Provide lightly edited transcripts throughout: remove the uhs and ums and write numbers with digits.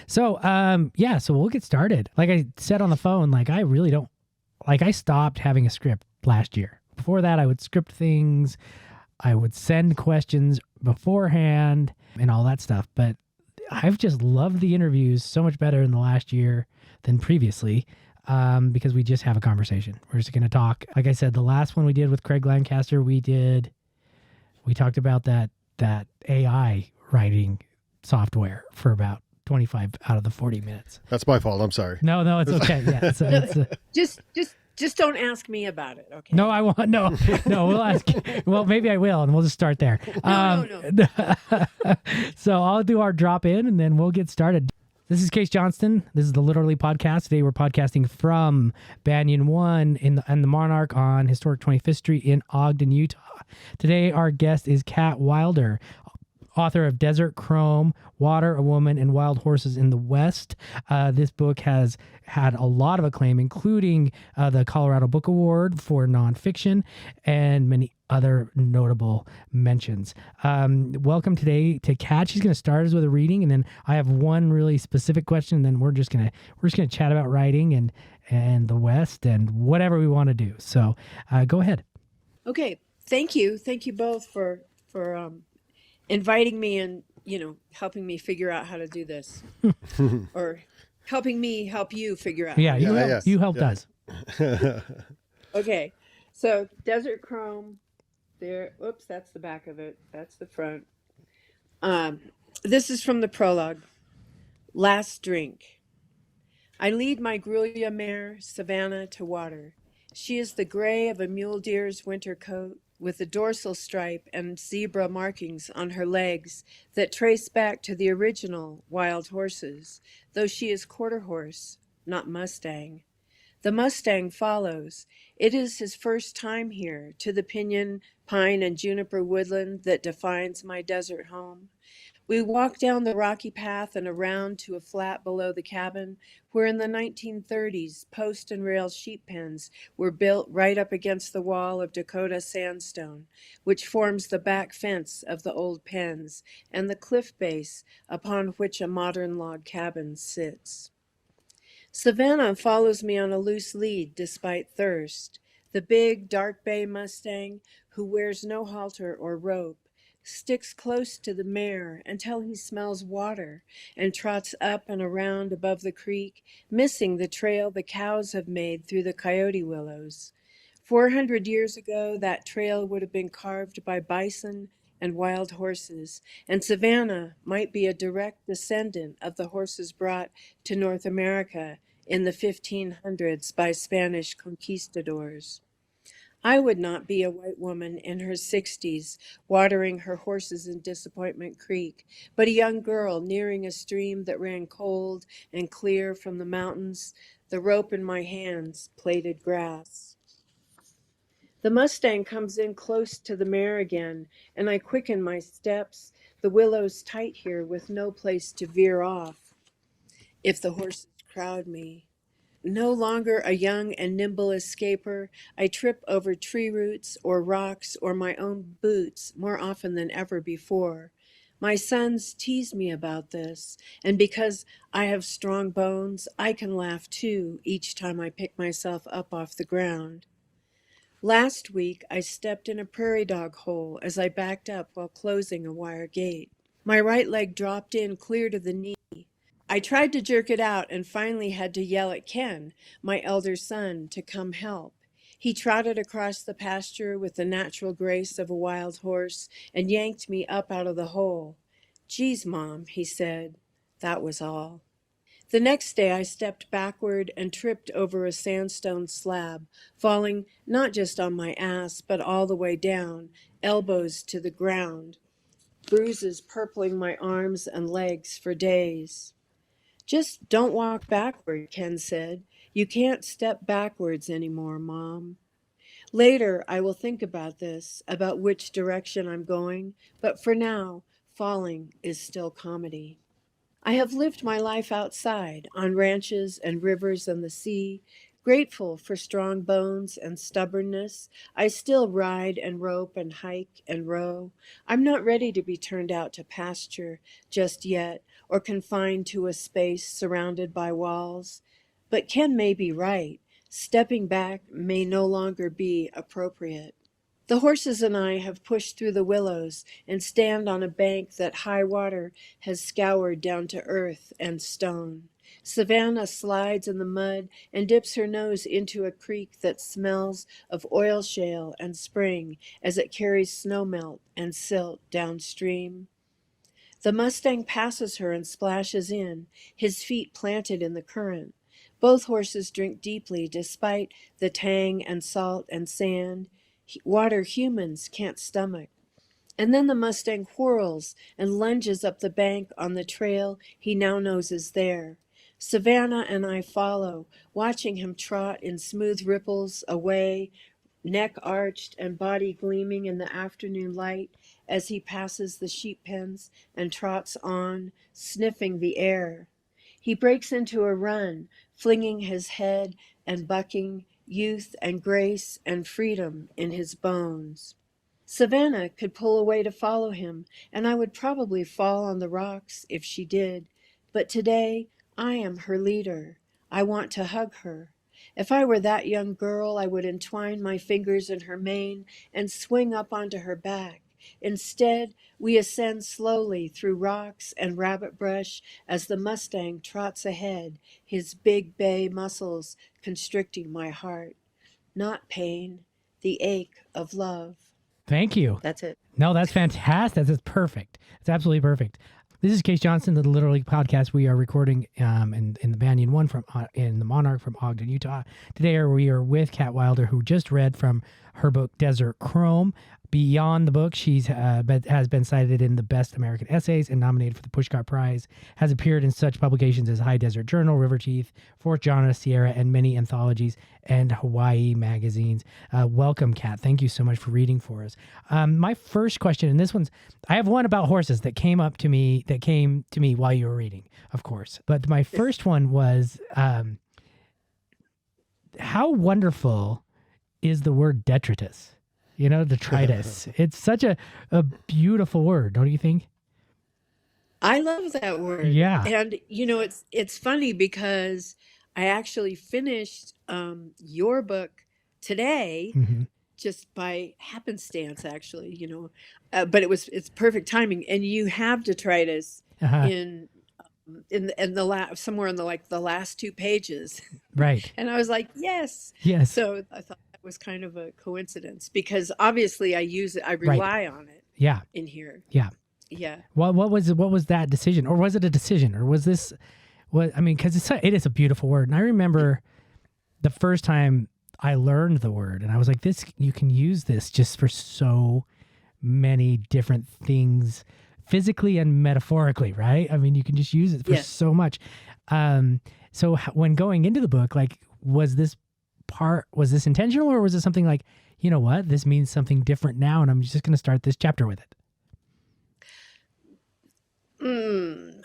So we'll get started. Like I said on the phone, like I really don't, like I stopped having a script last year. Before that, I would script things. I would send questions beforehand and all that stuff. But I've just loved the interviews so much better in the last year than previously because we just have a conversation. We're just going to talk. Like I said, the last one we did with Craig Lancaster, we talked about that AI writing software for about 25 out of the 40 minutes. That's my fault. I'm sorry. No, it's okay. Yeah, just don't ask me about it. Okay. No, I won't. No, we'll ask. Well, maybe I will, and we'll just start there. No. So I'll do our drop in, and then we'll get started. This is Case Johnston. This is the Literally Podcast. Today we're podcasting from Banyan One and the Monarch on historic 25th Street in Ogden, Utah. Today our guest is Kat Wilder, author of Desert Chrome, Water, a Woman, and Wild Horses in the West. This book has had a lot of acclaim, including the Colorado Book Award for nonfiction and many other notable mentions. Welcome today to Kat. She's going to start us with a reading, and then I have one really specific question, and then we're just gonna chat about writing and the West and whatever we want to do. So go ahead. Okay. Thank you both for inviting me and, helping me figure out how to do this or helping me help you figure out. You helped us. Okay. So Desert Chrome there. Oops, that's the back of it. That's the front. This is from the prologue. Last drink. I lead my Grullia mare, Savannah, to water. She is the gray of a mule deer's winter coat, with a dorsal stripe and zebra markings on her legs that trace back to the original wild horses, though she is quarter horse, not Mustang. The Mustang follows. It is his first time here, to the pinyon, pine, and juniper woodland that defines my desert home. We walk down the rocky path and around to a flat below the cabin, where in the 1930s, post and rail sheep pens were built right up against the wall of Dakota sandstone, which forms the back fence of the old pens, and the cliff base upon which a modern log cabin sits. Savannah follows me on a loose lead despite thirst. The big, dark bay Mustang, who wears no halter or rope, sticks close to the mare until he smells water and trots up and around above the creek, missing the trail the cows have made through the coyote willows. 400 years ago, that trail would have been carved by bison and wild horses, and Savannah might be a direct descendant of the horses brought to North America in the 1500s by Spanish conquistadors. I would not be a white woman in her 60s watering her horses in Disappointment Creek, but a young girl nearing a stream that ran cold and clear from the mountains, the rope in my hands, plaited grass. The Mustang comes in close to the mare again, and I quicken my steps, the willows tight here with no place to veer off if the horses crowd me. No longer a young and nimble escaper, I trip over tree roots or rocks or my own boots more often than ever before. My sons tease me about this, and because I have strong bones, I can laugh too each time I pick myself up off the ground. Last week, I stepped in a prairie dog hole as I backed up while closing a wire gate. My right leg dropped in clear to the knee. I tried to jerk it out and finally had to yell at Ken, my elder son, to come help. He trotted across the pasture with the natural grace of a wild horse and yanked me up out of the hole. "Geez, Mom," he said. That was all. The next day I stepped backward and tripped over a sandstone slab, falling not just on my ass, but all the way down, elbows to the ground, bruises purpling my arms and legs for days. "Just don't walk backward," Ken said. "You can't step backwards anymore, Mom." Later, I will think about this, about which direction I'm going, but for now, falling is still comedy. I have lived my life outside, on ranches and rivers and the sea. Grateful for strong bones and stubbornness, I still ride and rope and hike and row. I'm not ready to be turned out to pasture just yet, or confined to a space surrounded by walls. But Ken may be right. Stepping back may no longer be appropriate. The horses and I have pushed through the willows and stand on a bank that high water has scoured down to earth and stone. Savannah slides in the mud and dips her nose into a creek that smells of oil shale and spring as it carries snowmelt and silt downstream. The Mustang passes her and splashes in, his feet planted in the current. Both horses drink deeply despite the tang and salt and sand, water humans can't stomach. And then the Mustang whirls and lunges up the bank on the trail he now knows is there. Savannah and I follow, watching him trot in smooth ripples away, neck arched and body gleaming in the afternoon light as he passes the sheep pens and trots on, sniffing the air. He breaks into a run, flinging his head and bucking, youth and grace and freedom in his bones. Savannah could pull away to follow him, and I would probably fall on the rocks if she did. But today, I am her leader. I want to hug her. If I were that young girl, I would entwine my fingers in her mane and swing up onto her back. Instead, we ascend slowly through rocks and rabbit brush as the Mustang trots ahead, his big bay muscles constricting my heart. Not pain, the ache of love. Thank you. That's it. No, that's fantastic. That's perfect. It's absolutely perfect. This is Case Johnson, the Literally podcast. We are recording in the Banyan One from in the Monarch from Ogden, Utah. Today we are with Kat Wilder, who just read from her book Desert Chrome. Beyond the book, she has been cited in the Best American Essays and nominated for the Pushcart Prize. Has appeared in such publications as High Desert Journal, River Teeth, Fourth Genre, Sierra, and many anthologies and Hawaii magazines. Welcome, Kat. Thank you so much for reading for us. My first question, and this one's, I have one about horses that came to me while you were reading, of course. But my first one was, how wonderful is the word detritus? You know, detritus. It's such a beautiful word, don't you think? I love that word. Yeah. And it's funny because I actually finished your book today, just by happenstance, actually. But it's perfect timing. And you have detritus in somewhere in the last 2 pages. Right. And I was like, yes. So I thought that was kind of a coincidence because obviously I use it, I rely on it. Yeah. In here. Yeah. Yeah. What was that decision, or was it a decision, or was this what? I mean, because it is a beautiful word, and I remember the first time I learned the word, and I was like, "This you can use this just for so many different things, physically and metaphorically, right? I mean, you can just use it for so much." So when going into the book, like, was this intentional, or was it something like, you know what, this means something different now, and I'm just going to start this chapter with it?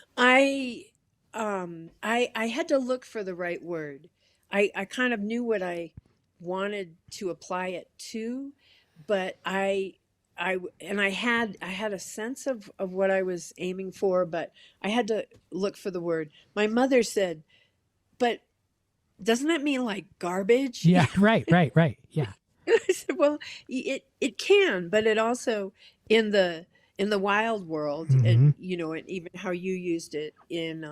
I had to look for the right word. I kind of knew what I wanted to apply it to, but I had a sense of what I was aiming for, but I had to look for the word. My mother said, "But doesn't that mean like garbage?" Yeah, right. Yeah. I said, "Well, it can, but it also in the wild world, and and even how you used it in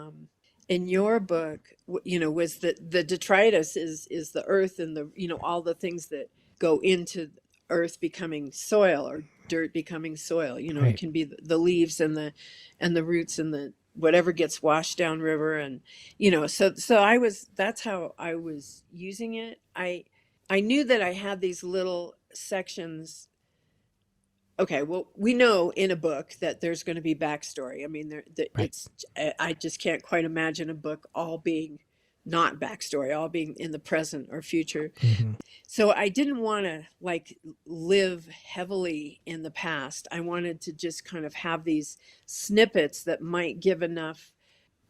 your book, was that the detritus is the earth and the all the things that go into earth becoming soil or dirt becoming soil. Right. It can be the leaves and the roots and the whatever gets washed down river, and so that's how I was using it. I knew that I had these little sections. Okay, well, we know in a book that there's going to be backstory. I mean, I just can't quite imagine a book all being not backstory, all being in the present or future. So I didn't want to like live heavily in the past. I wanted to just kind of have these snippets that might give enough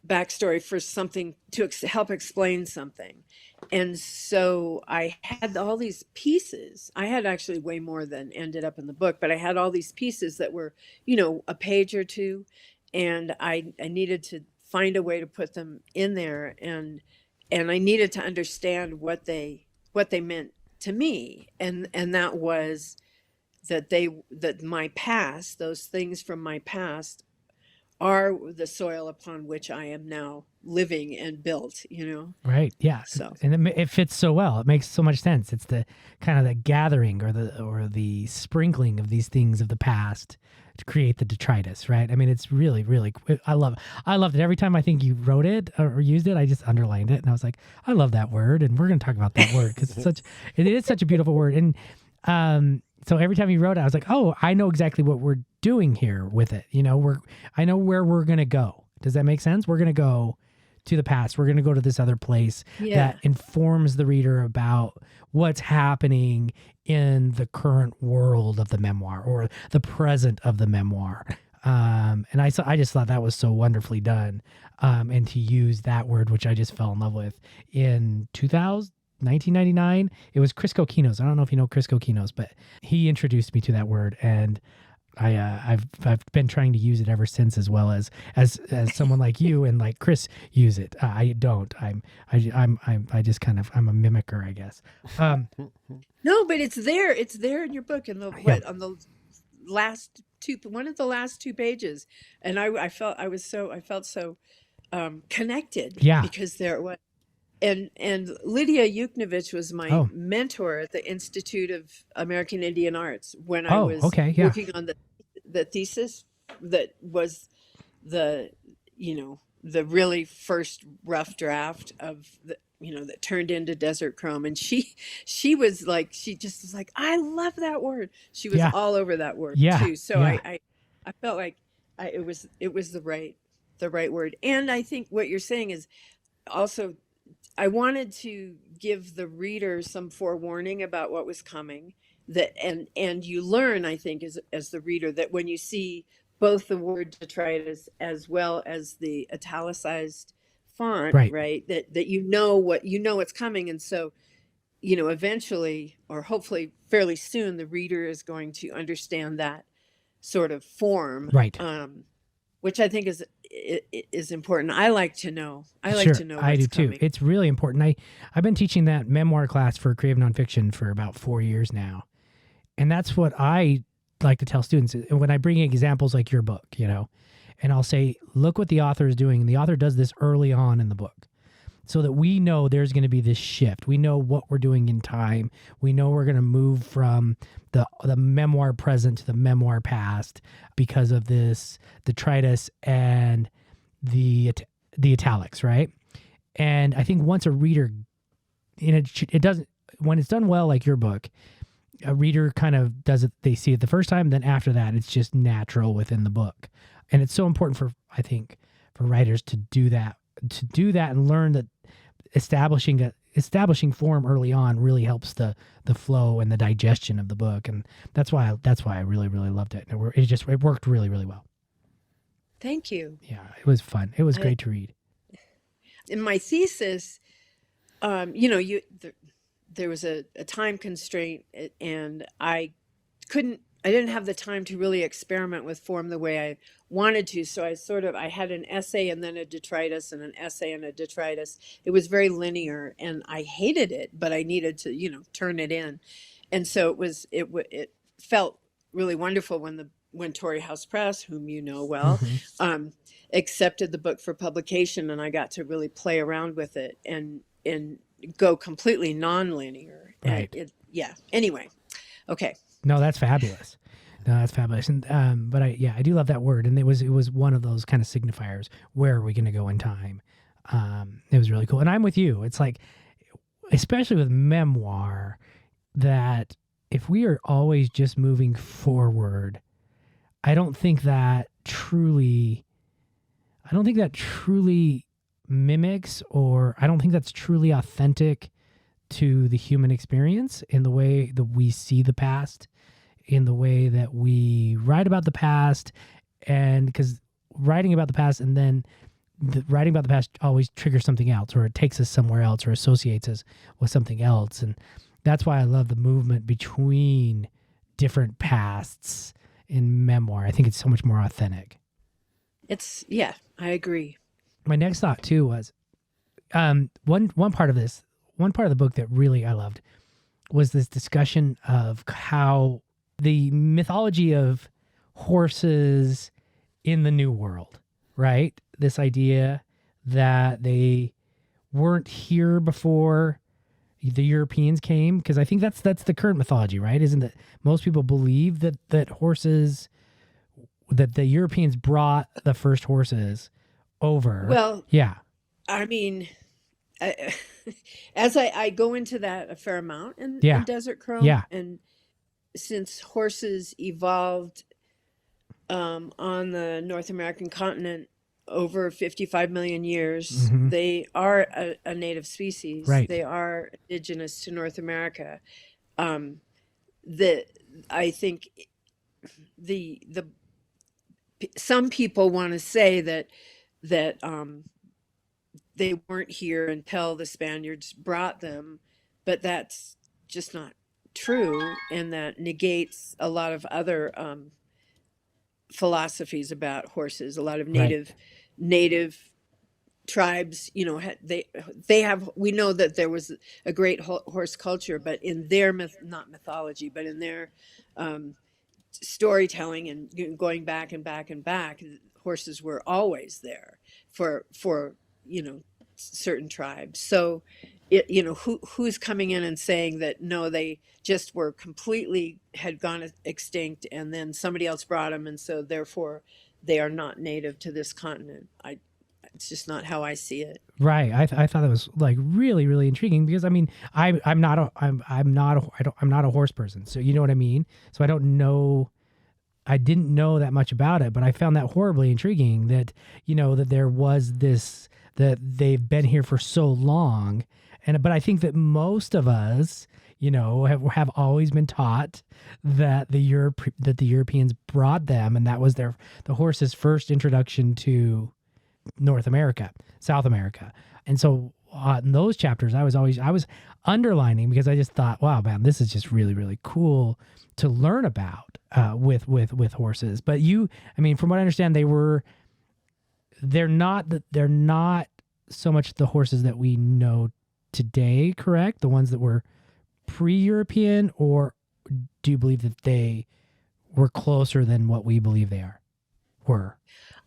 backstory for something to help explain something. And so I had all these pieces. I had actually way more than ended up in the book, but I had all these pieces that were, a page or two. And I needed to find a way to put them in there, and I needed to understand what they meant to me, and that was that my past, those things from my past, are the soil upon which I am now living and built, Right. Yeah. So, And it fits so well. It makes so much sense. It's the kind of the gathering or the sprinkling of these things of the past to create the detritus, right? I mean, it's really, really, I loved it. Every time I think you wrote it or used it, I just underlined it. And I was like, I love that word. And we're going to talk about that word because it is such a beautiful word. And, so every time you wrote it, I was like, oh, I know exactly what we're doing here with it. I know where we're going to go. Does that make sense? We're going to go to the past. We're going to go to this other place that informs the reader about what's happening in the current world of the memoir or the present of the memoir. And I just thought that was so wonderfully done. And to use that word, which I just fell in love with in 1999, it was Chris Coquinos. I don't know if you know Chris Coquinos, but he introduced me to that word, and I've been trying to use it ever since, as well as someone like you and like Chris use it. I don't. I just kind of, I'm a mimicker, I guess. no, but it's there. It's there in your book, in the on the one of the last two pages, and I felt so connected. Yeah. Because there it was. And Lydia Yuknovich was my mentor at the Institute of American Indian Arts when I was working on the thesis that was the really first rough draft of that turned into Desert Chrome. And she was like, she just was like, I love that word. She was all over that word too. So I felt like it was the right word. And I think what you're saying is also, I wanted to give the reader some forewarning about what was coming, and you learn, I think, as the reader, that when you see both the word detritus as well as the italicized font, right, that what's coming. And so, eventually, or hopefully fairly soon, the reader is going to understand that sort of form, right? Which I think is important. I like to know. I like to know what's I do coming. too. It's really important. I've been teaching that memoir class for creative nonfiction for about 4 years now. And that's what I like to tell students when I bring examples like your book, and I'll say, look what the author is doing. And the author does this early on in the book so that we know there's going to be this shift. We know what we're doing in time. We know we're going to move from the memoir present to the memoir past because of this detritus and the italics, right? And I think once a reader, it doesn't, when it's done well, like your book, a reader kind of does it, they see it the first time, then after that, it's just natural within the book. And it's so important I think, for writers to do that and learn that establishing form early on really helps the flow and the digestion of the book. And that's why I really, really loved it. It worked really, really well. Thank you. Yeah, it was fun. It was great to read. In my thesis, there was a time constraint, and I didn't have the time to really experiment with form the way I wanted to. So I had an essay and then a detritus and an essay and a detritus. It was very linear, and I hated it, but I needed to, turn it in. And so it felt really wonderful when Torrey House Press, whom you know well, accepted the book for publication, and I got to really play around with it and go completely non-linear. Right. Anyway. Okay. No, that's fabulous. And but I do love that word, and it was one of those kind of signifiers. Where are we going to go in time? It was really cool, and I'm with you. It's like, especially with memoir, that if we are always just moving forward, I don't think that truly mimics, or I don't think that's truly authentic to the human experience in the way that we see the past, in the way that we write about the past. And because writing about the past and then writing about the past always triggers something else, or it takes us somewhere else, or associates us with something else. And that's why I love the movement between different pasts in memoir. I think it's so much more authentic. I agree. my next thought too was one part of the book that really I loved was this discussion of how the mythology of horses in the New World, right? This idea that they weren't here before the Europeans came, because I think that's the current mythology, right? Isn't it? Most people believe that horses, that the Europeans brought the first horses over. Well, Yeah. I mean, I, as I go into that a fair amount Yeah. in Desert Chrome, Yeah. and since horses evolved on the North American continent over 55 million years, Mhm. they are a native species. Right. They are indigenous to North America. Um, the I think the some people want to say that they weren't here until the Spaniards brought them, but that's just not true, and that negates a lot of other philosophies about horses. A lot of Right. native tribes, they have. We know that there was a great horse culture, but in their not mythology, but in their um, storytelling and going back and back and back, horses were always there for certain tribes. So who's coming in and saying that no, they just were completely had gone extinct, and then somebody else brought them, and so therefore they are not native to this continent. It's just not how I see it. Right. I thought that was like really, really intriguing, because I mean, I'm not a horse person. So you know what I mean? So I didn't know that much about it, but I found that horribly intriguing that, that there was this, that they've been here for so long. But I think that most of us, have always been taught that the Europeans brought them, and that was the horse's first introduction to North America, South America. And so in those chapters, I was underlining, because I just thought, wow, man, this is just really, really cool to learn about with horses. But from what I understand, they're not so much the horses that we know today, correct? The ones that were pre-European, or do you believe that they were closer than what we believe they were?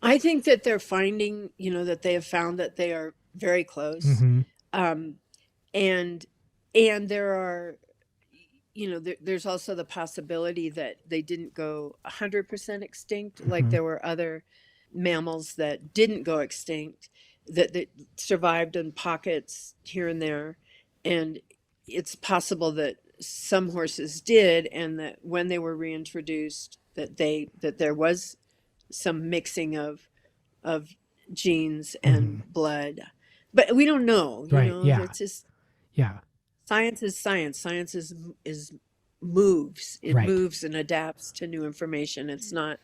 I think that they're finding, that they have found that they are very close. Mm-hmm. Um, and there are, there's also the possibility that they didn't go 100% extinct. Mm-hmm. Like there were other mammals that didn't go extinct, that survived in pockets here and there. And it's possible that some horses did, and that when they were reintroduced, that there was some mixing of genes and blood, but we don't know. Right. Yeah. It's just, yeah. Science is science. Science is moves. It Right. moves and adapts to new information. It's not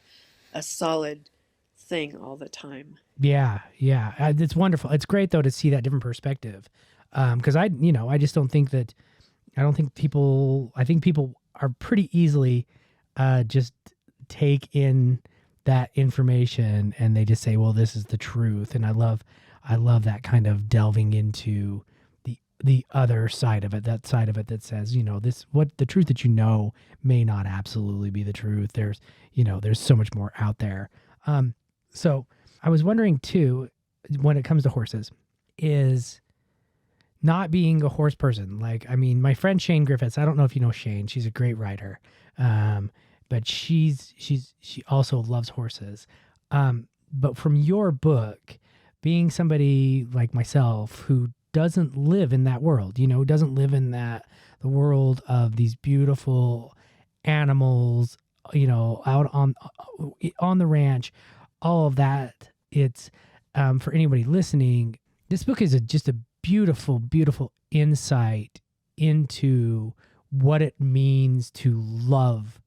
a solid thing all the time. Yeah. It's wonderful. It's great though to see that different perspective, because I just don't think that. I think people are pretty easily just take in that information, and they just say, well, this is the truth. And I love that kind of delving into the other side of it, that side of it that says, what the truth that may not absolutely be the truth. There's so much more out there. So I was wondering too, when it comes to horses, is not being a horse person. Like, my friend Shane Griffiths, I don't know if you know Shane, she's a great writer. But she also loves horses. But from your book, being somebody like myself who doesn't live in that world, doesn't live in the world of these beautiful animals, out on the ranch, all of that. It's for anybody listening, this book is just a beautiful, beautiful insight into what it means to love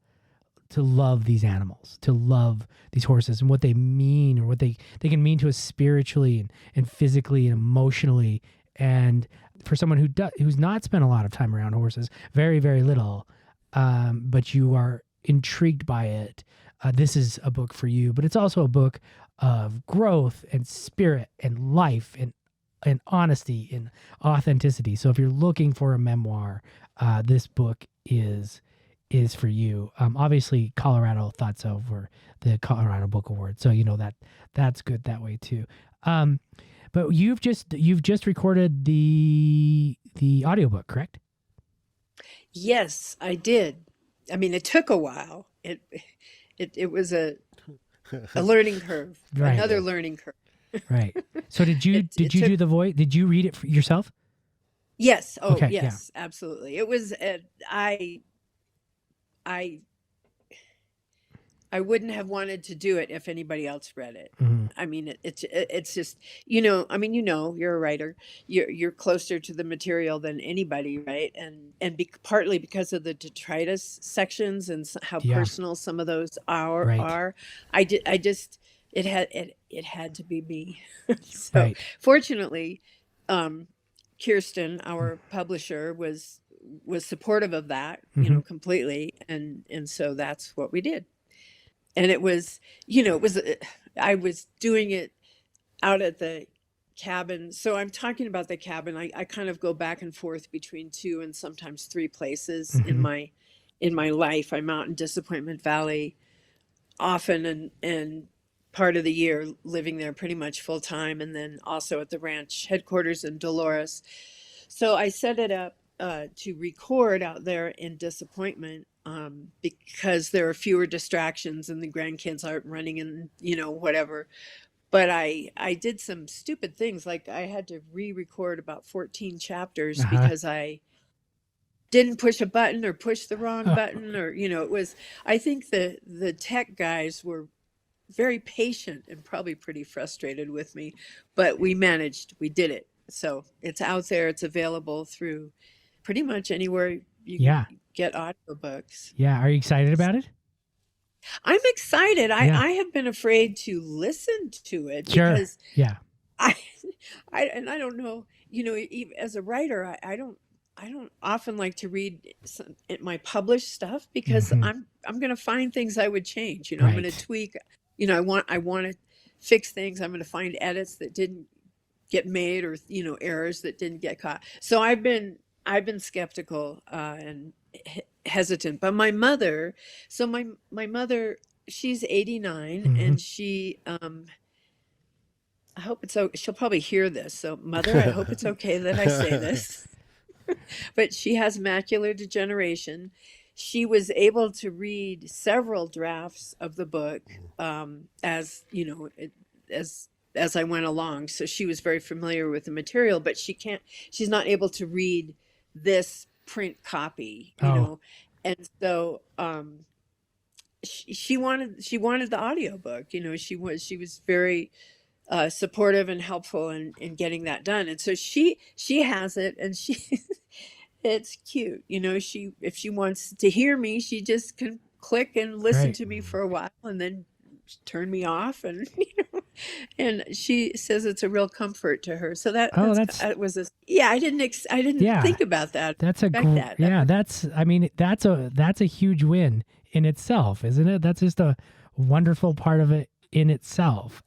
these animals, to love these horses, and what they mean, or what they can mean to us spiritually and physically and emotionally. And for someone who's not spent a lot of time around horses, very, very little, but you are intrigued by it, this is a book for you. But it's also a book of growth and spirit and life and honesty and authenticity. So if you're looking for a memoir, this book is for you. Obviously, Colorado thought so for the Colorado Book Award, so that's good that way too. But you've just recorded the audiobook, correct? Yes, I did. I mean, it took a while. It was a learning curve, Right, another learning curve. right. So did you It do took the voice? Did you read it for yourself? yes. Oh, Okay, yeah. yes, absolutely. It was I I wouldn't have wanted to do it if anybody else read it. Mhm. I mean, it's just, I mean, you're a writer. You're closer to the material than anybody, right? And partly because of the detritus sections and how Yeah, personal some of those are right, are. I just it had to be me. So right. fortunately, um, Kirsten, our publisher, was supportive of that, Hmm. completely, and so that's what we did. And it was, it was, I was doing it out at the cabin. So I'm talking about the cabin. I kind of go back and forth between two and sometimes three places Hmm. in my life. I'm out in Disappointment Valley often, and part of the year living there pretty much full time, and then also at the ranch headquarters in Dolores. So I set it up to record out there in Disappointment, because there are fewer distractions and the grandkids aren't running and whatever. But I did some stupid things, like I had to re-record about 14 chapters Uh-huh. because I didn't push a button or push the wrong Oh, button, or it was, I think the tech guys were very patient and probably pretty frustrated with me, but we did it. So it's out there, it's available through pretty much anywhere you can yeah, get audiobooks. yeah. Are you excited about it? I'm excited. I, Yeah, I have been afraid to listen to it sure. because Yeah. I, I don't know, as a writer, I don't often like to read my published stuff because Hmm. I'm going to find things I would change. I'm going to Right. tweak. I want to fix things. I'm going to find edits that didn't get made, or errors that didn't get caught. So I've been skeptical, and hesitant. But my mother, so my mother, she's 89, Hmm. and I hope it's okay. She'll probably hear this. So, mother, I hope it's okay that I say this. But she has macular degeneration. She was able to read several drafts of the book, as as I went along. So she was very familiar with the material, but she's not able to read this print copy, Oh, and so she wanted the audiobook. She was very supportive and helpful in getting that done. And so she has it, and it's cute. If she wants to hear me, she just can click and listen right. to me for a while, and then turn me off, and and she says it's a real comfort to her. So Oh, that was a, yeah. I didn't yeah. think about that. That's a Expect that. That yeah. was, I mean, that's a huge win in itself, isn't it? That's just a wonderful part of it in itself.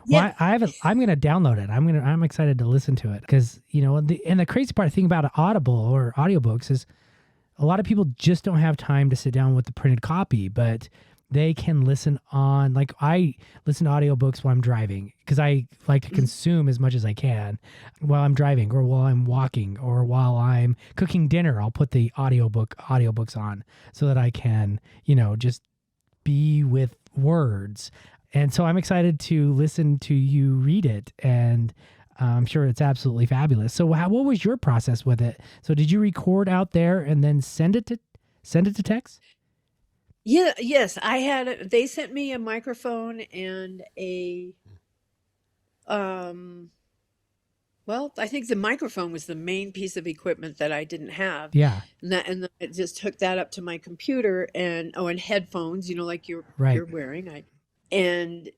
Well, yeah. I haven't. I'm gonna download it. I'm excited to listen to it because and the crazy part thing about Audible or audiobooks is a lot of people just don't have time to sit down with the printed copy, but they can listen on, like, I listen to audiobooks while I'm driving because I like to Mhm. consume as much as I can while I'm driving or while I'm walking or while I'm cooking dinner. I'll put the audiobooks on so that I can, just be with words. And so I'm excited to listen to you read it, and I'm sure it's absolutely fabulous. So what was your process with it? So did you record out there and then send it to text? Yeah, yes, they sent me a microphone and um well, I think the microphone was the main piece of equipment that I didn't have. Yeah, And then I just hooked that up to my computer, and headphones, like you're right. wearing. And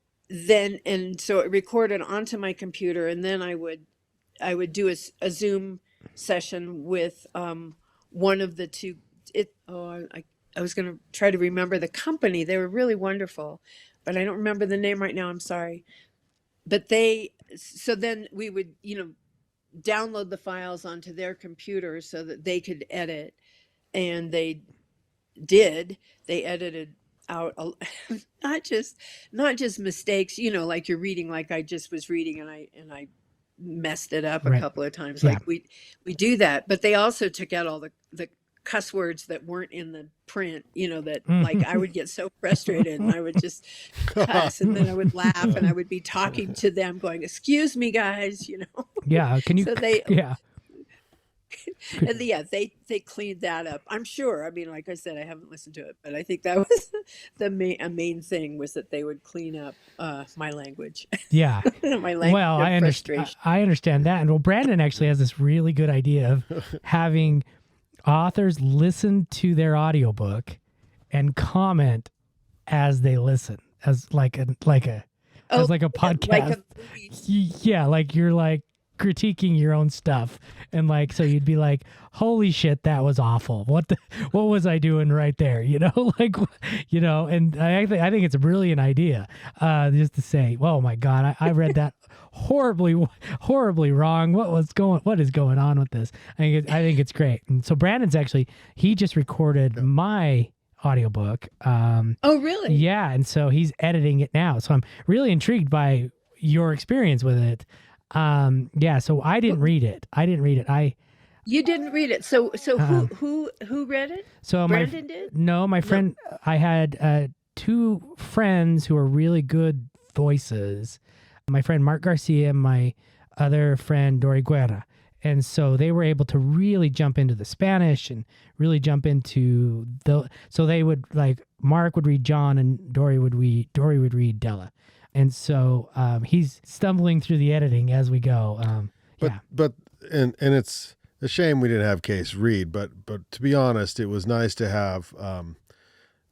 so it recorded onto my computer, and then I would do a Zoom session with one of the two. I was going to try to remember the company. They were really wonderful. but I don't remember the name right now. I'm sorry. But so then we would, download the files onto their computer so that they could edit. And did. They edited out not just mistakes, like you're reading, like I just was reading and I messed it up a Right. couple of times. Yeah. Like we do that, but they also took out all the cuss words that weren't in the print, that like I would get so frustrated and I would just cuss and then I would laugh and I would be talking to them going, "Excuse me, guys," Yeah. Can you? So they Yeah. and they cleaned that up. I'm sure. I mean, like I said, I haven't listened to it, but I think that was a main thing was that they would clean up my language. Yeah. My language. Well, I understand. I understand that. And well, Brandon actually has this really good idea of having authors listen to their audiobook and comment as they listen, as like a podcast. Like a movie. Yeah, like you're like critiquing your own stuff, and like so you'd be like, "Holy shit, that was awful! What was I doing right there?" Like, And I think it's a brilliant idea, just to say, "Oh my God, I read that horribly wrong. What is going on with this?" I think it's great. And so Brandon's actually he just recorded my audiobook. Oh, really? Yeah, and so he's editing it now. So I'm really intrigued by your experience with it. Yeah, so I didn't read it. You didn't read it. So who read it? So Brandon did? No, my friend. No. I had two friends who are really good voices. My friend Mark Garcia and my other friend Dori Guerra. And so they were able to really jump into the Spanish and really jump into so they would like Mark would read John and Dori would read Della. And so he's stumbling through the editing as we go. But it's a shame we didn't have Case read, but to be honest, it was nice to have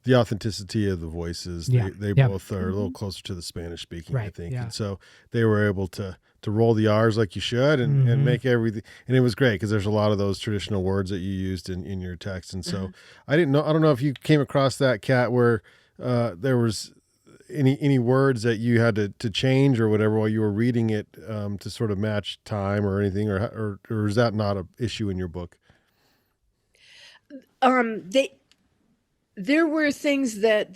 the authenticity of the voices. Yeah. They both are a little closer to the Spanish speaking, Right. I think. Yeah. And so they were able to roll the R's like you should and make everything. And it was great because there's a lot of those traditional words that you used in your text. And so I don't know if you came across that, Kat, where there was any words that you had to change or whatever while you were reading it to sort of match time or anything, or is that not an issue in your book? There were things that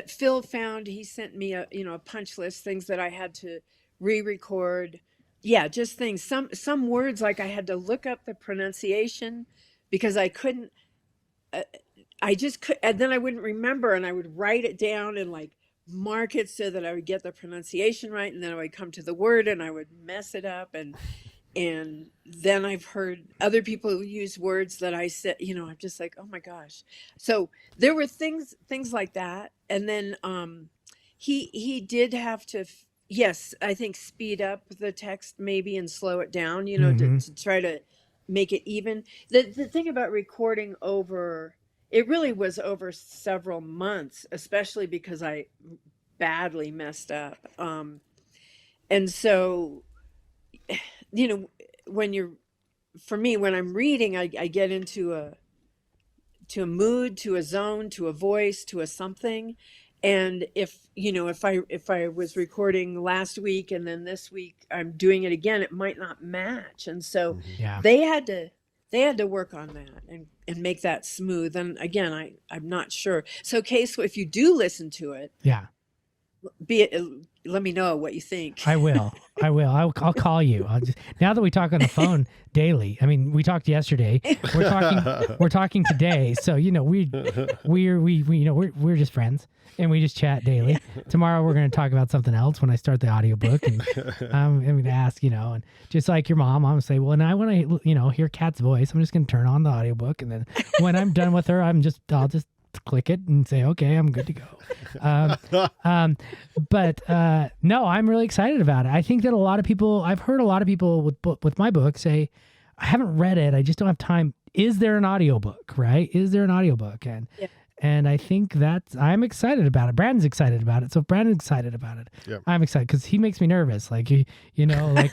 Phil found. He sent me a punch list, things that I had to re-record. Yeah, just things. Some words like I had to look up the pronunciation because I couldn't. I just could, and then I wouldn't remember, and I would write it down and like mark it so that I would get the pronunciation right, and then I would come to the word and I would mess it up, and then I've heard other people use words that I said, I'm just like, oh my gosh. So there were things like that, and then he did have to, yes, I think speed up the text maybe and slow it down, to try to make it even. The thing about recording it really was over several months, especially because I badly messed up. And so, when I'm reading, I get into a mood, to a zone, to a voice, to a something. And if I was recording last week and then this week I'm doing it again, it might not match. And so they had to work on that and make that smooth. And again, I'm not sure. So Case, if you do listen to it, let me know what you think. I will. I'll call you. Now that we talk on the phone daily. I mean, we talked yesterday. We're talking today. So we're just friends and we just chat daily. Tomorrow we're going to talk about something else when I start the audiobook, and I'm going to ask, and just like your mom, I'm going to say, well, and I want to hear Kat's voice. I'm just going to turn on the audiobook, and then when I'm done with her, I'll just click it and say, okay, I'm good to go. But no, I'm really excited about it. I think that I've heard a lot of people with my book say, I haven't read it, I just don't have time. Is there an audiobook, right? Is there an audiobook? And And I think I'm excited about it. Brandon's excited about it. So if Brandon's excited about it, Yep. I'm excited because he makes me nervous. Like, like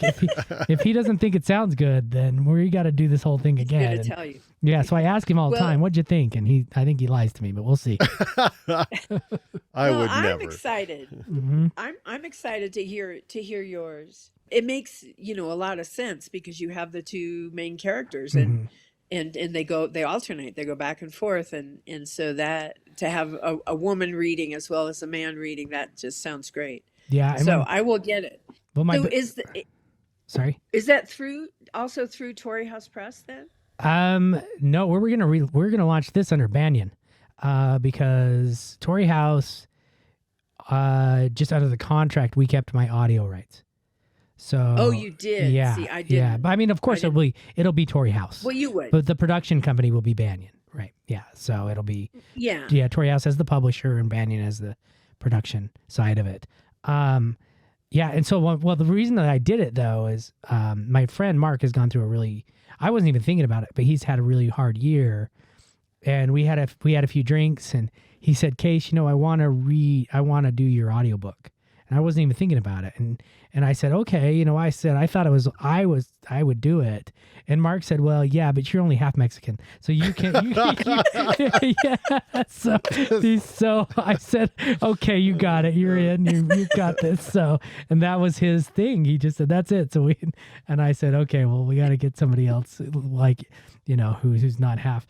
if he doesn't think it sounds good, then we got to do this whole thing I'm again. going And, to tell you. yeah. So I ask him all the Well- time, what'd you think? And I think he lies to me, but we'll see. Would I'm never. excited. hmm I'm excited to hear yours. It makes, a lot of sense because you have the two main characters and they alternate, they go back and forth, and so that to have a woman reading as well as a man reading, that just sounds great. Yeah. So I will get it. well, So sorry. is that also through Tory House Press then? No, we're gonna launch this under Banyan, because Tory House, just out of the contract, we kept my audio rights. So Oh, you did. yeah, See, I didn't. yeah. But I mean, of course, it'll be Tory House, Well, you would. but the production company will be Banyan, right? Yeah, so it'll be Yeah. Tory House as the publisher and Banyan as the production side of it. Yeah, and so well, the reason that I did it though is my friend Mark has gone through I wasn't even thinking about it, but he's had a really hard year, and we had a few drinks, and he said, "Case, I want to do your audiobook." And I wasn't even thinking about it, and I said, "Okay," I said I thought I would do it, and Mark said, "Well, yeah, but you're only half Mexican, so you can't." Yeah, so I said, "Okay, you got it. You're in. You got this." So, and that was his thing. He just said, "That's it." So and I said, "Okay, well, we got to get somebody else like, who's not half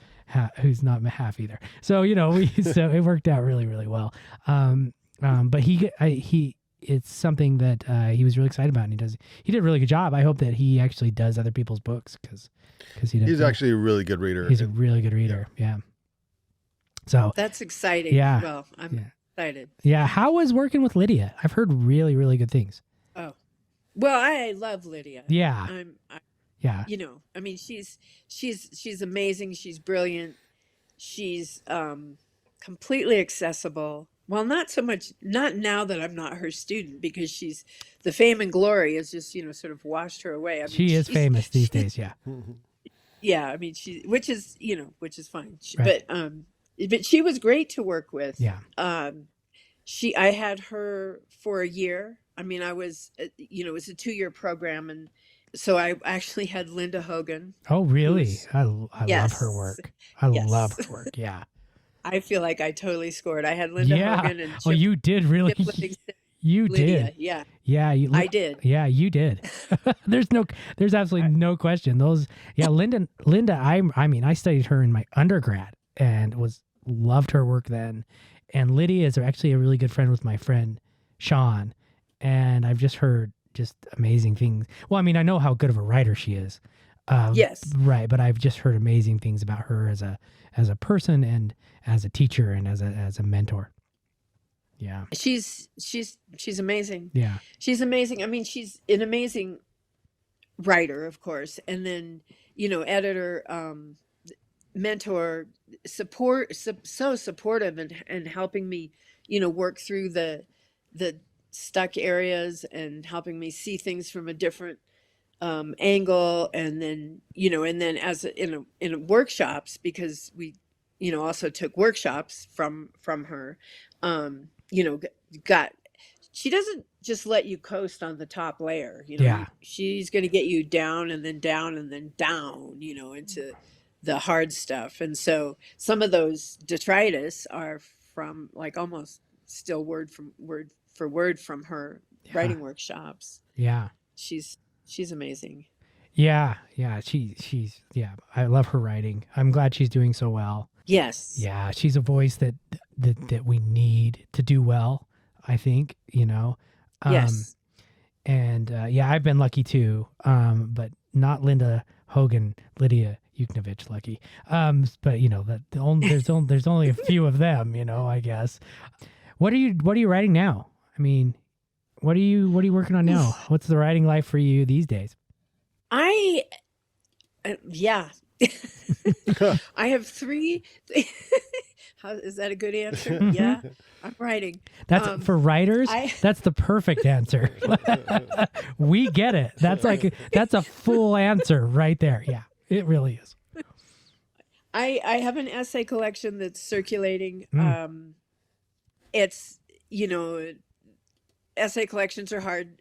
who's not half either." So so it worked out really, really well. But it's something that he was really excited about, and he did a really good job. I hope that he actually does other people's books because He's actually a really good reader. He's a really good reader. Yeah. So That's exciting. Yeah. Well, I'm excited. yeah, how was working with Lydia? I've heard really, really good things. Oh, well, I love Lydia. Yeah. Yeah. I mean, she's amazing. She's brilliant. She's completely accessible. Well, not so much, not now that I'm not her student, because the fame and glory has just, sort of washed her away. I mean, She is famous these days. Yeah. Yeah. I mean, which is fine. Right. But she was great to work with. Yeah. I had her for a year. I mean, it was a 2-year program. And so I actually had Linda Hogan. Oh, really? I love Yes. her work. I Yes. love her work. Yeah. I feel like I totally scored. I had Linda Hogan and Oh, you did really. Chip Livingston, You Lydia. did. Yeah. Yeah. I did. Yeah, you did. There's absolutely no question. Linda, I studied her in my undergrad and loved her work then. And Lydia is actually a really good friend with my friend Sean. And I've just heard just amazing things. Well, I mean, I know how good of a writer she is. Yes. Right. But I've just heard amazing things about her as a person and as a teacher and as a mentor. Yeah. She's amazing. Yeah. She's amazing. I mean, she's an amazing writer, of course, and then editor, mentor, so supportive and helping me, work through the stuck areas and helping me see things from a different angle, and then as in workshops, because we also took workshops from her. She doesn't just let you coast on the top layer, Yeah. she's going to get you down and then down and then down, into the hard stuff. And so some of those detritus are from like almost still word for word from her writing workshops. Yeah. She's amazing. Yeah. Yeah. She's I love her writing. I'm glad she's doing so well. Yes. Yeah. She's a voice that we need to do well, I think, Yes. And I've been lucky too. But not Linda Hogan, Lydia Yuknovich lucky. But there's only a few of them, I guess. What are you writing now? I mean, what are you working on now? What's the writing life for you these days? Yeah. I have 3. How is that a good answer? Yeah, I'm writing. That's for writers. That's the perfect answer. We get it. That's a full answer right there. Yeah, it really is. I have an essay collection that's circulating. Mm. It's, you know, essay collections are hard.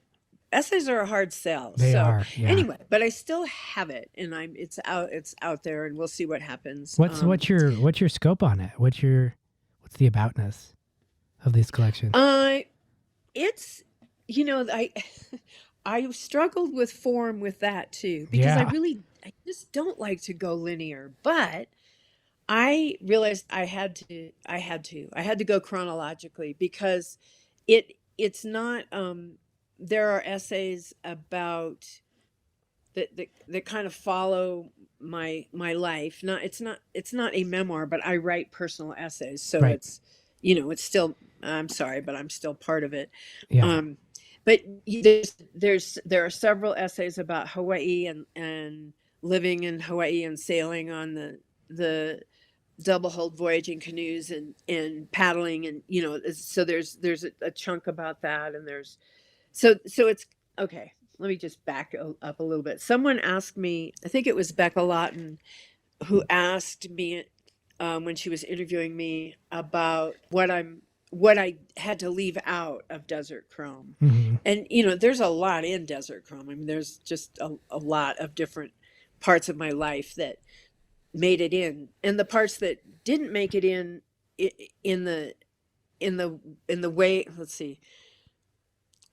Essays are a hard sell. They So are, yeah. anyway, but I still have it, and it's out there, and we'll see what happens. What's your scope on it? What's the aboutness of this collection? It's, you know, I struggled with form with that too, because Yeah. I just don't like to go linear, but I realized I had to go chronologically, because it's not, there are essays about that kind of follow my life. It's not a memoir, but I write personal essays. So Right. it's, you know, it's still, I'm sorry, but I'm still part of it. Yeah. But there are several essays about Hawaii and living in Hawaii and sailing on the double hulled voyaging canoes and paddling, and, you know, so there's a chunk about that, and there's so it's okay. Let me just back up a little bit. Someone asked me, I think it was Becca Lawton, who asked me, when she was interviewing me, about what I had to leave out of Desert Chrome. Mhm. And, you know, there's a lot in Desert Chrome. I mean, there's just a lot of different parts of my life that made it in, and the parts that didn't make it in the way, let's see,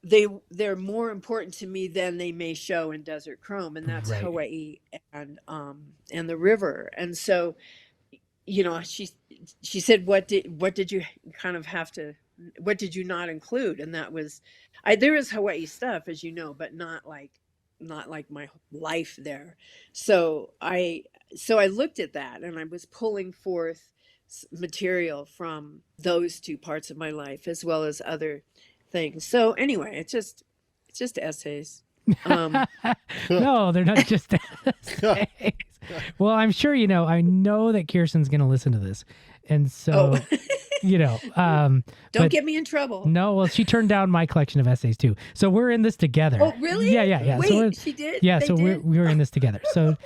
they're more important to me than they may show in Desert Chrome, and that's Right. Hawaii and the river. And so, you know, she said, what did you kind of have to, what did you not include? And that was, there is Hawaii stuff, as you know, but not like my life there. So I looked at that, and I was pulling forth material from those two parts of my life, as well as other things. So anyway, it's just essays. No, they're not just essays. Well, I'm sure I know that Kirsten's going to listen to this, and so Don't but get me in trouble. no. Well, she turned down my collection of essays too, so we're in this together. Oh, really? Yeah. Wait, she did? Yeah, They so did? we're in this together. So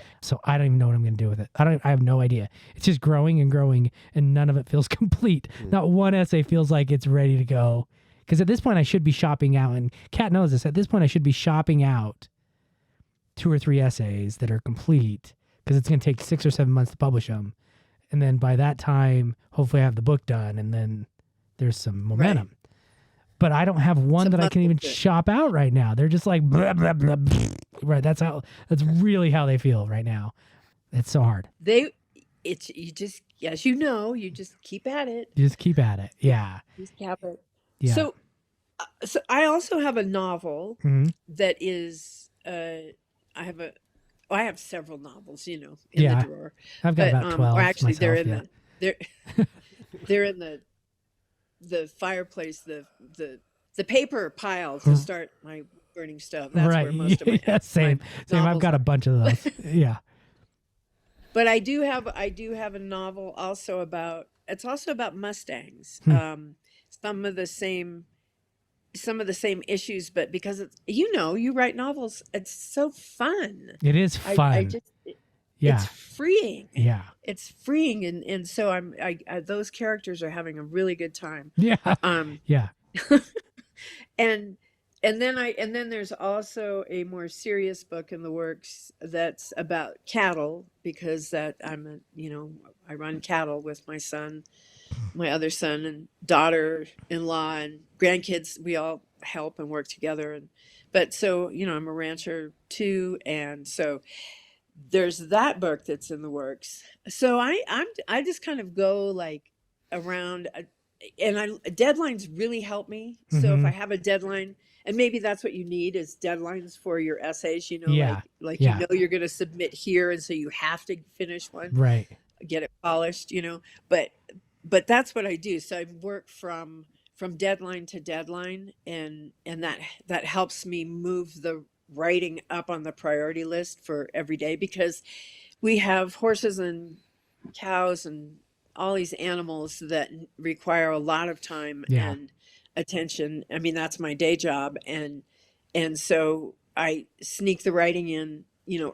I don't even know what I'm going to do with it. I have no idea. It's just growing and growing, and none of it feels complete. Not one essay feels like it's ready to go. Because at this point, I should be shopping out, and Kat knows this. At this point, I should be shopping out 2 or 3 essays that are complete, because it's going to take 6 or 7 months to publish them. And then by that time, hopefully I have the book done, and then there's some momentum. Right. But I don't have one that I can even shop out right now. They're just like, blah, blah, blah, blah. Right. That's really how they feel right now. It's so hard. You just, as you know, you just keep at it. You just keep at it. Yeah. Just keep it. Yeah. So I also have a novel that is, I have several novels, in the drawer. I've got about 12. Or actually, myself, they're in the fireplace, the paper pile to start my burning stove. That's where most of my same. I've got a bunch of those. Yeah. But I do have a novel also about. It's also about Mustangs. Some of the same issues, but because it's, you write novels, it's so fun. It is fun. It's freeing. Yeah. It's freeing, and so I those characters are having a really good time. Yeah. Yeah. and then there's also a more serious book in the works that's about cattle, because that I run cattle with my son, my other son, and daughter-in-law and grandkids. We all help and work together, but so I'm a rancher too, and so there's that book that's in the works. So I just kind of go like around, and deadlines really help me. So if I have a deadline, and maybe that's what you need is deadlines for your essays, like you're going to submit here, and so you have to finish one, right? Get it polished, but that's what I do. So I work from deadline to deadline, and that helps me move the writing up on the priority list for every day, because we have horses and cows and all these animals that require a lot of time and attention. I mean, that's my day job, and so I sneak the writing in,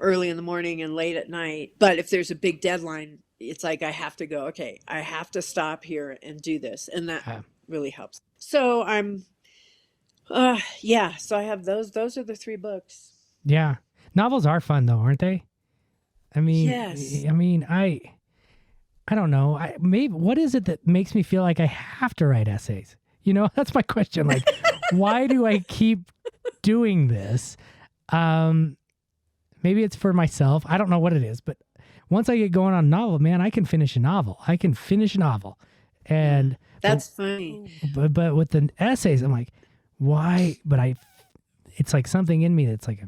early in the morning and late at night. But if there's a big deadline, it's like I have to go, okay, I have to stop here and do this. And that Uh, really helps. So so I have those. Those are the 3 books. yeah. Novels are fun though, aren't they? I mean, Yes. I don't know. Maybe what is it that makes me feel like I have to write essays? You know, that's my question. Like, why do I keep doing this? Maybe it's for myself. I don't know what it is, but once I get going on a novel, man, I can finish a novel. And That's funny. but with the essays, I'm like, why? But it's like something in me that's like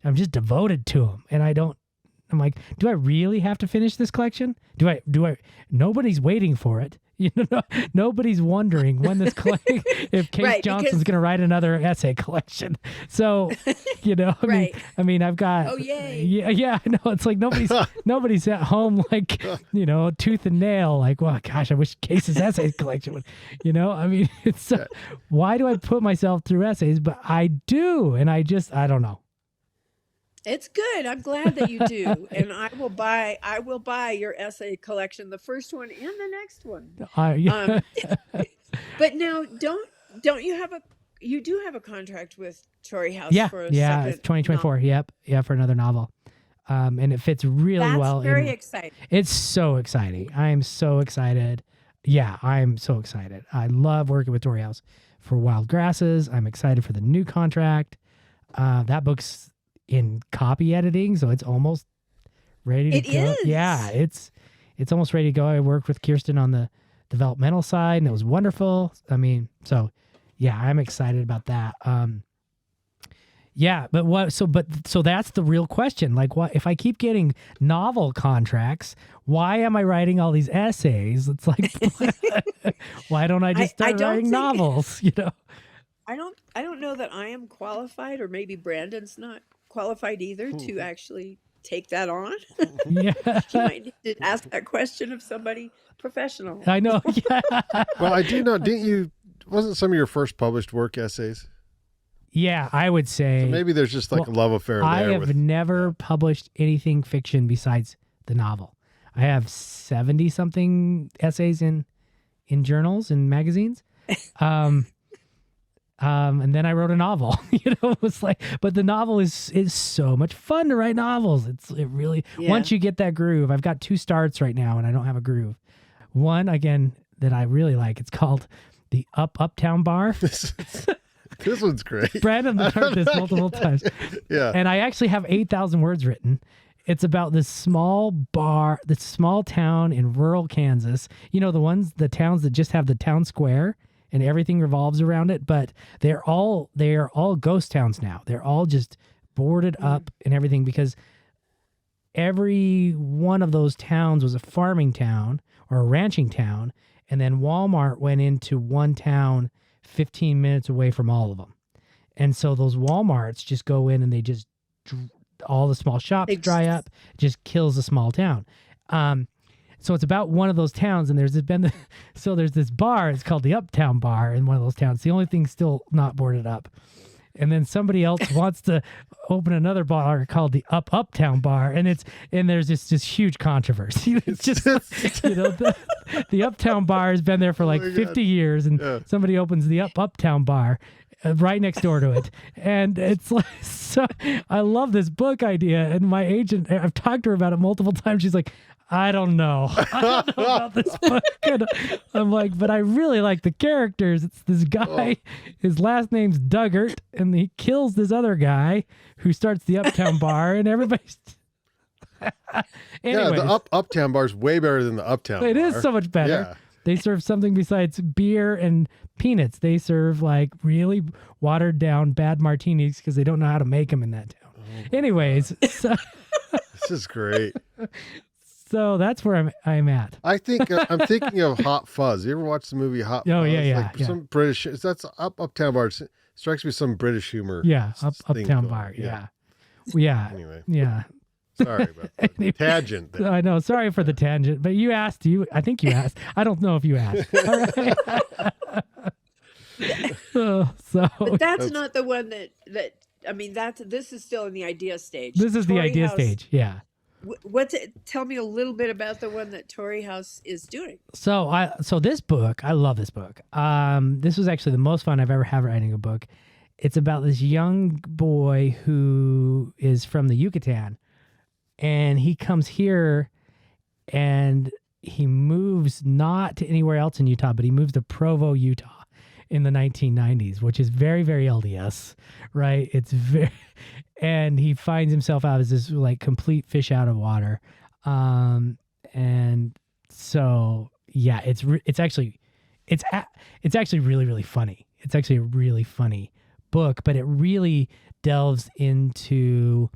I'm just devoted to them, and I'm like, do I really have to finish this collection? Do I? Nobody's waiting for it. You know, nobody's wondering when this collection, if Case Right, Johnston's going to write another essay collection. So, you know, Right. I mean, I've got, Oh, yay. yeah, I know. It's like nobody's at home, like, you know, tooth and nail, like, well, gosh, I wish Case's essay collection would, you know, I mean, it's, why do I put myself through essays? But I do. And I don't know. It's good. I'm glad that you do. And I will buy your essay collection, the first one and the next one. Yeah. But now don't you do have a contract with Torrey House for a yeah, second it's 2024. novel. Yep. Yeah, for another novel. And it fits really That's well. very exciting. It's so exciting. I am so excited. Yeah, I'm so excited. I love working with Torrey House for Wild Grasses. I'm excited for the new contract. That book's in copy editing, so it's almost ready to It go. is. Yeah, it's almost ready to go. I worked with Kirsten on the developmental side, and it was wonderful. I mean, so yeah, I'm excited about that. Yeah, but so that's the real question. Like, what if I keep getting novel contracts? Why am I writing all these essays? It's like, why don't I just start writing novels? You know? I don't know that I am qualified, or maybe Brandon's not qualified either to actually take that on. Yeah, He might need to ask that question of somebody professional. I know. Yeah, Well, I do know. Wasn't some of your first published work essays? yeah, I would say So maybe there's just like a love affair I there. have never published anything fiction besides the novel. I have 70 something essays in journals and magazines. And then I wrote a novel. You know, it was like, but the novel is so much fun to write novels. It really Yeah. once you get that groove. I've got 2 starts right now, and I don't have a groove. One that I really like. It's called the Uptown Bar. This one's great. Brandon has heard this multiple times. Yeah. And I actually have 8,000 words written. It's about this small bar, this small town in rural Kansas. You know, the towns that just have the town square and everything revolves around it, but they are all ghost towns now. They're all just boarded up and everything, because every one of those towns was a farming town or a ranching town, and then Walmart went into one town 15 minutes away from all of them. And so those Walmarts just go in and they just all the small shops dry up, just kills the small town. So it's about one of those towns, and there's this bar. It's called the Uptown Bar in one of those towns. The only thing still not boarded up. And then somebody else wants to open another bar called the Uptown Bar, and there's this huge controversy. It's just the Uptown Bar has been there for like 50 years, and somebody opens the Uptown Bar right next door to it, and it's like, so I love this book idea. And my agent, I've talked to her about it multiple times. She's like, I don't know about this book. And I'm like, but I really like the characters. It's this guy, his last name's Duggart, and he kills this other guy who starts the Uptown Bar, and everybody's Yeah, the Uptown Bar's way better than the Uptown Bar. It is so much better. Yeah. They serve something besides beer and peanuts. They serve like really watered down bad martinis because they don't know how to make them in that town. Anyways, so This is great. that's where I'm at. I think I'm thinking of Hot Fuzz. You ever watch the movie Hot Fuzz? Oh, yeah. Like some British. That's Uptown Bar. Strikes me some British humor. Yeah, thing Uptown going. Bar. Yeah. Anyway, Yeah. sorry about the tangent there. I know. Sorry for the tangent, but you asked. I think you asked. I don't know if you asked. All right. But that's not the one that I mean, this is still in the idea stage. This is the Torrey idea House- stage. Yeah. Tell me a little bit about the one that Torrey House is doing. So this book, I love this book. This was actually the most fun I've ever had writing a book. It's about this young boy who is from the Yucatan, and he comes here and he moves not to anywhere else in Utah, but he moves to Provo, Utah in the 1990s, which is very, very LDS, right? It's very, and he finds himself out as this like complete fish out of water. And so, yeah, it's actually really, really funny. It's actually a really funny book, but it really delves into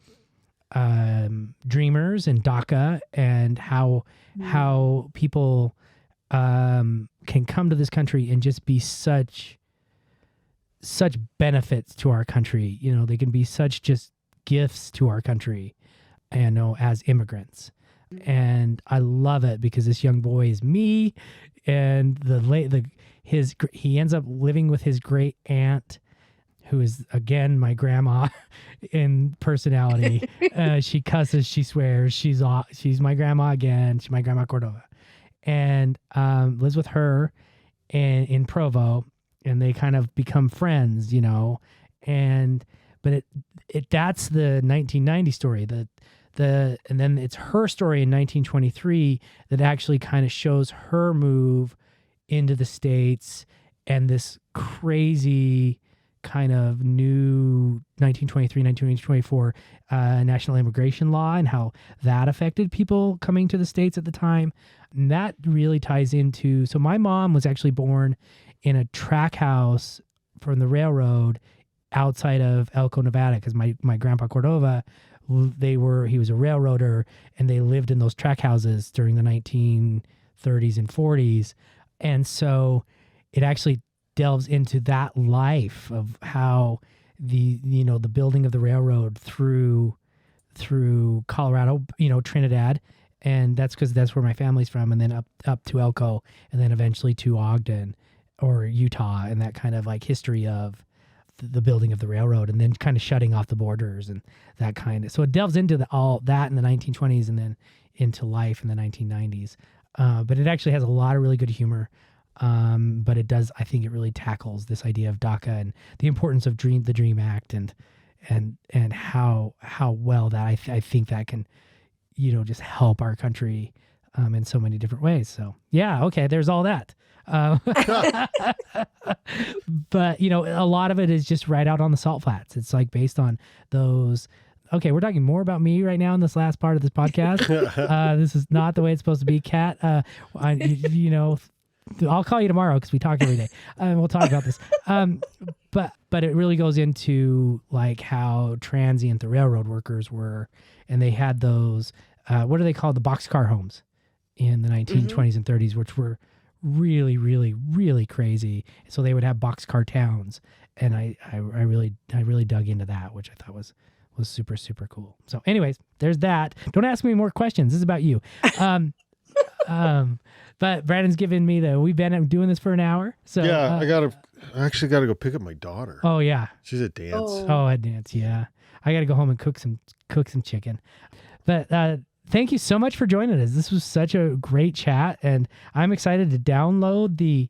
dreamers and DACA and how people can come to this country and just be such benefits to our country. You know, they can be such just gifts to our country, and as immigrants. And I love it because this young boy is me, and he ends up living with his great aunt, who is again my grandma in personality. She cusses, she swears, she's my grandma again. She's my grandma Cordova, and lives with her in Provo, and they kind of become friends, but that's the 1990 story. And then it's her story in 1923 that actually kind of shows her move into the States and this crazy kind of new 1923, 1924 national immigration law and how that affected people coming to the States at the time. And that really ties into, so my mom was actually born in a track house from the railroad outside of Elko, Nevada, because my grandpa Cordova, he was a railroader, and they lived in those track houses during the 1930s and 40s. And so it actually delves into that life of how the building of the railroad through Colorado, Trinidad, and that's because that's where my family's from, and then up to Elko, and then eventually to Ogden or Utah, and that kind of like history of the building of the railroad, and then kind of shutting off the borders and that kind of. So it delves into all that in the 1920s and then into life in the 1990s. But it actually has a lot of really good humor. But it does, I think it really tackles this idea of DACA and the importance of the Dream Act and how well that I think that can, just help our country in so many different ways. So yeah, okay, there's all that. But a lot of it is just right out on the salt flats. It's like based on those. Okay, we're talking more about me right now in this last part of this podcast. This is not the way it's supposed to be, Kat. I'll call you tomorrow because we talk every day. We'll talk about this. But it really goes into like how transient the railroad workers were, and they had those what are they called, the boxcar homes in the 1920s and 30s, which were really, really, really crazy. So they would have boxcar towns, and I really dug into that, which I thought was super, super cool. So anyways, there's that. Don't ask me more questions. This is about you. But Brandon's given me we've been doing this for an hour. So yeah, I actually gotta go pick up my daughter. Oh yeah. She's at dance. Oh, at dance. Yeah. I got to go home and cook some chicken. But, thank you so much for joining us. This was such a great chat, and I'm excited to download the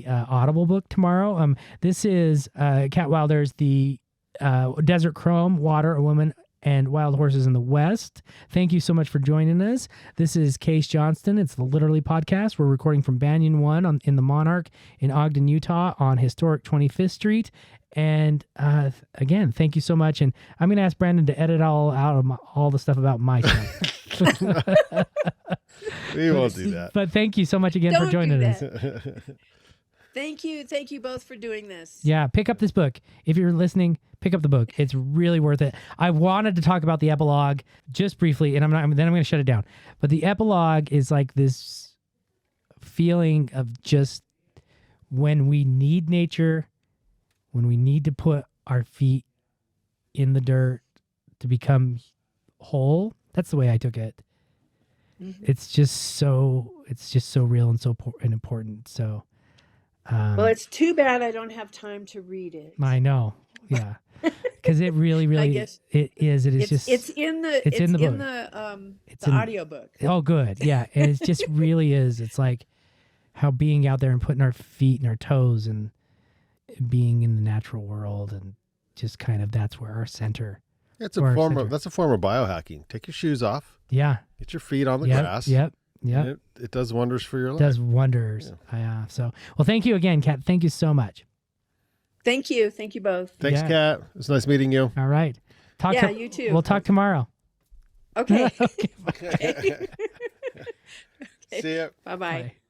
Audible book tomorrow. This is Kat Wilder's The Desert Chrome, Water, a Woman, and Wild Horses in the West. Thank you so much for joining us. This is Case Johnston. It's the Literally Podcast. We're recording from Banyan One in the Monarch in Ogden, Utah, on historic 25th Street. And again, thank you so much. And I'm going to ask Brandon to edit all the stuff about my stuff. We won't do that. But thank you so much again for joining us. Thank you both for doing this. Yeah, pick up this book. If you're listening, pick up the book. It's really worth it. I wanted to talk about the epilogue just briefly, and then I'm going to shut it down. But the epilogue is like this feeling of just when we need nature, when we need to put our feet in the dirt to become whole. That's the way I took it. Mm-hmm. It's just so real and so important. So, well, it's too bad I don't have time to read it. I know. Yeah. Because it really, really, guess it is. It is it's just. it's in the it's in the book. the in- audiobook. Oh, good. Yeah. And it just really is. It's like how being out there and putting our feet and our toes and being in the natural world and just kind of that's where our center. That's Or a form center. of biohacking. Take your shoes off, Yeah. get your feet on the Yep. grass. Yep. and Yep. It does wonders for your life. Does wonders. Yeah. So, well, thank you again, Kat. Thank you so much. Thank you both. Thanks, Yeah. Kat. It's nice meeting you. All right. You too. We'll talk tomorrow. Okay. Okay. See ya. Bye-bye. Bye.